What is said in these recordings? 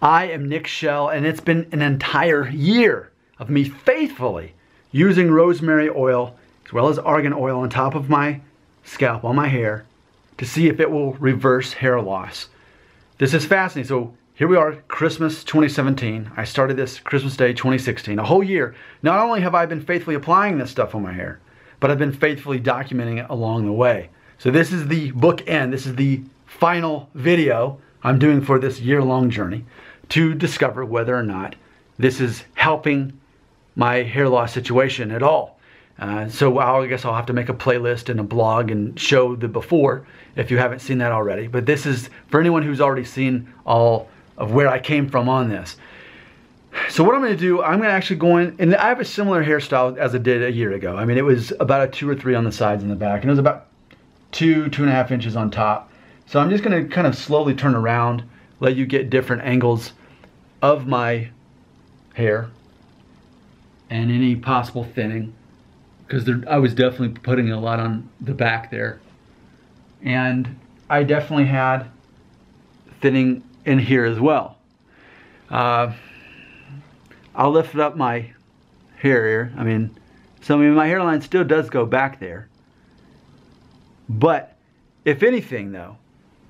I am Nick Shell, and it's been an entire year of me faithfully using rosemary oil as well as argan oil on top of my scalp, on my hair, to see if it will reverse hair loss. This is fascinating. So here we are, Christmas 2017. I started this Christmas Day 2016, a whole year. Not only have I been faithfully applying this stuff on my hair, but I've been faithfully documenting it along the way. So this is the bookend. This is the final video I'm doing for this year-long journey to discover whether or not this is helping my hair loss situation at all. So I guess I'll have to make a playlist and a blog and show the before if you haven't seen that already. But this is for anyone who's already seen all of where I came from on this. So what I'm going to do, I'm going to actually go in, and I have a similar hairstyle as I did a year ago. I mean, it was about a 2 or 3 on the sides and the back, and it was about 2.5 inches on top. So I'm just going to kind of slowly turn around, let you get different angles of my hair and any possible thinning, because I was definitely putting a lot on the back there, and I definitely had thinning in here as well. I'll lift up my hair here. I mean, my hairline still does go back there, but if anything though,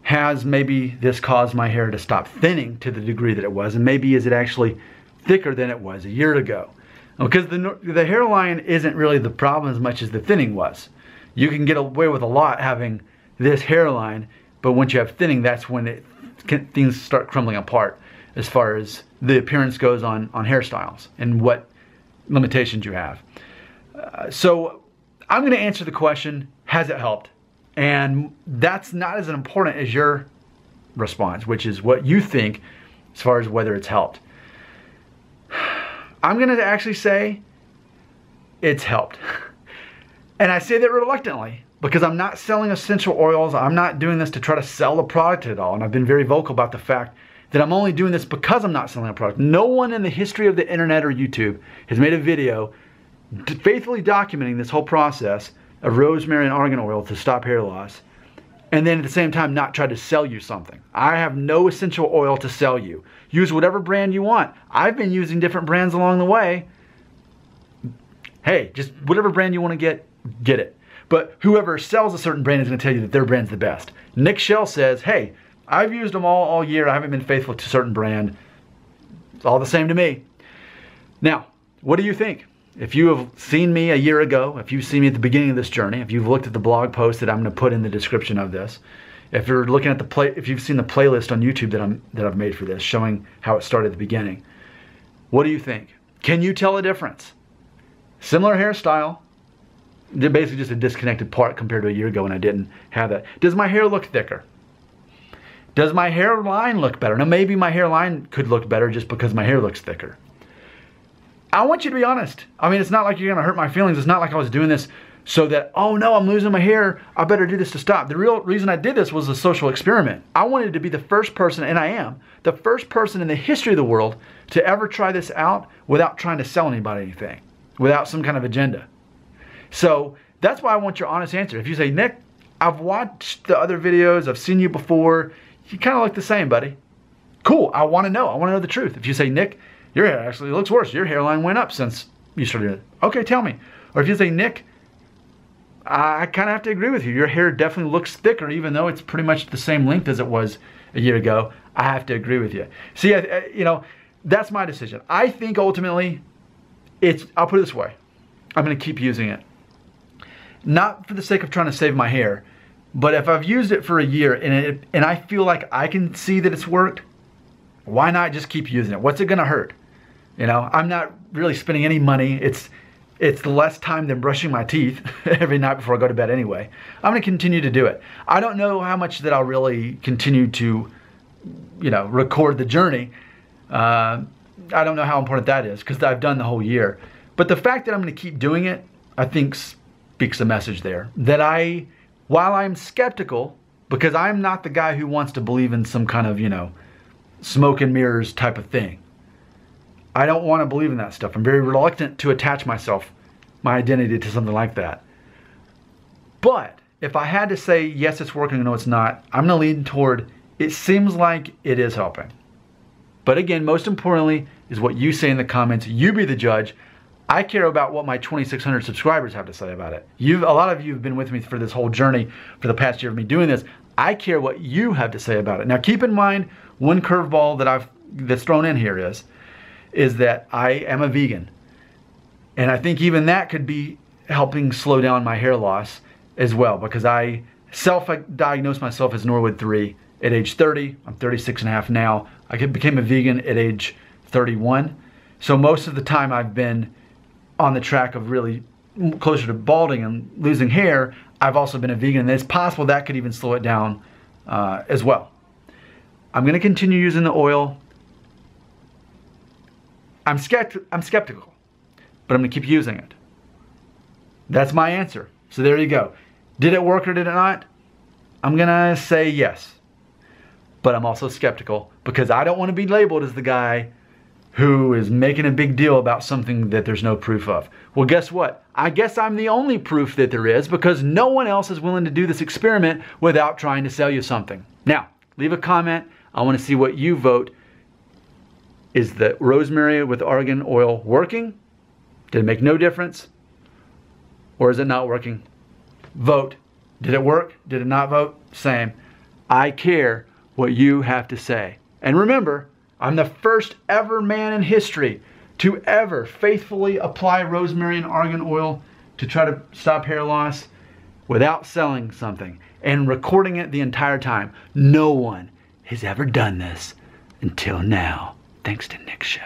has maybe this caused my hair to stop thinning to the degree that it was, and maybe is it actually thicker than it was a year ago? Because the hairline isn't really the problem as much as the thinning was. You can get away with a lot having this hairline, but once you have thinning, that's when things start crumbling apart as far as the appearance goes on hairstyles and what limitations you have. So I'm going to answer the question, has it helped? And that's not as important as your response, which is what you think as far as whether it's helped. I'm going to actually say it's helped. And I say that reluctantly because I'm not selling essential oils. I'm not doing this to try to sell a product at all. And I've been very vocal about the fact that I'm only doing this because I'm not selling a product. No one in the history of the internet or YouTube has made a video faithfully documenting this whole process of rosemary and argan oil to stop hair loss, and then at the same time not try to sell you something. I have no essential oil to sell you. Use whatever brand you want. I've been using different brands along the way. Hey, just whatever brand you want to get it. But whoever sells a certain brand is going to tell you that their brand's the best. Nick Shell says, hey, I've used them all year. I haven't been faithful to a certain brand. It's all the same to me. Now, what do you think? If you have seen me a year ago, if you've seen me at the beginning of this journey, if you've looked at the blog post that I'm going to put in the description of this, if you're looking at if you've seen the playlist on YouTube that I've made for this, showing how it started at the beginning, what do you think? Can you tell a difference? Similar hairstyle, they're basically just a disconnected part compared to a year ago when I didn't have that. Does my hair look thicker? Does my hairline look better? Now maybe my hairline could look better just because my hair looks thicker. I want you to be honest. I mean, it's not like you're going to hurt my feelings. It's not like I was doing this so that, oh no, I'm losing my hair, I better do this to stop. The real reason I did this was a social experiment. I wanted to be the first person, and I am, the first person in the history of the world to ever try this out without trying to sell anybody anything, without some kind of agenda. So that's why I want your honest answer. If you say, Nick, I've watched the other videos, I've seen you before, you kind of look the same, buddy. Cool, I want to know the truth. If you say, Nick, your hair actually looks worse. Your hairline went up since you started it. Okay, tell me. Or if you say, Nick, I kind of have to agree with you. Your hair definitely looks thicker, even though it's pretty much the same length as it was a year ago. I have to agree with you. See, you know, that's my decision. I think ultimately, I'll put it this way. I'm going to keep using it. Not for the sake of trying to save my hair, but if I've used it for a year and I feel like I can see that it's worked, why not just keep using it? What's it going to hurt? You know, I'm not really spending any money. It's less time than brushing my teeth every night before I go to bed anyway. I'm going to continue to do it. I don't know how much that I'll really continue to, you know, record the journey. I don't know how important that is because I've done the whole year. But the fact that I'm going to keep doing it, I think speaks a message there. That while I'm skeptical, because I'm not the guy who wants to believe in some kind of, you know, smoke and mirrors type of thing. I don't want to believe in that stuff. I'm very reluctant to attach my identity to something like that. But if I had to say, yes, it's working, no, it's not, I'm going to lean toward, it seems like it is helping. But again, most importantly is what you say in the comments. You be the judge. I care about what my 2,600 subscribers have to say about it. A lot of you have been with me for this whole journey for the past year of me doing this. I care what you have to say about it. Now keep in mind, one curveball that's thrown in here is that I am a vegan. And I think even that could be helping slow down my hair loss as well, because I self-diagnosed myself as Norwood 3 at age 30. I'm 36 and a half now. I became a vegan at age 31. So most of the time I've been on the track of really closer to balding and losing hair. I've also been a vegan, and it's possible that could even slow it down as well. I'm going to continue using the oil. I'm skeptical, but I'm going to keep using it. That's my answer. So there you go. Did it work or did it not? I'm going to say yes. But I'm also skeptical because I don't want to be labeled as the guy who is making a big deal about something that there's no proof of. Well, guess what? I guess I'm the only proof that there is, because no one else is willing to do this experiment without trying to sell you something. Now, leave a comment. I want to see what you vote. Is the rosemary with argan oil working? Did it make no difference? Or is it not working? Vote. Did it work? Did it not vote? Same. I care what you have to say. And remember, I'm the first ever man in history to ever faithfully apply rosemary and argan oil to try to stop hair loss without selling something and recording it the entire time. No one has ever done this until now. Thanks to Nick Show.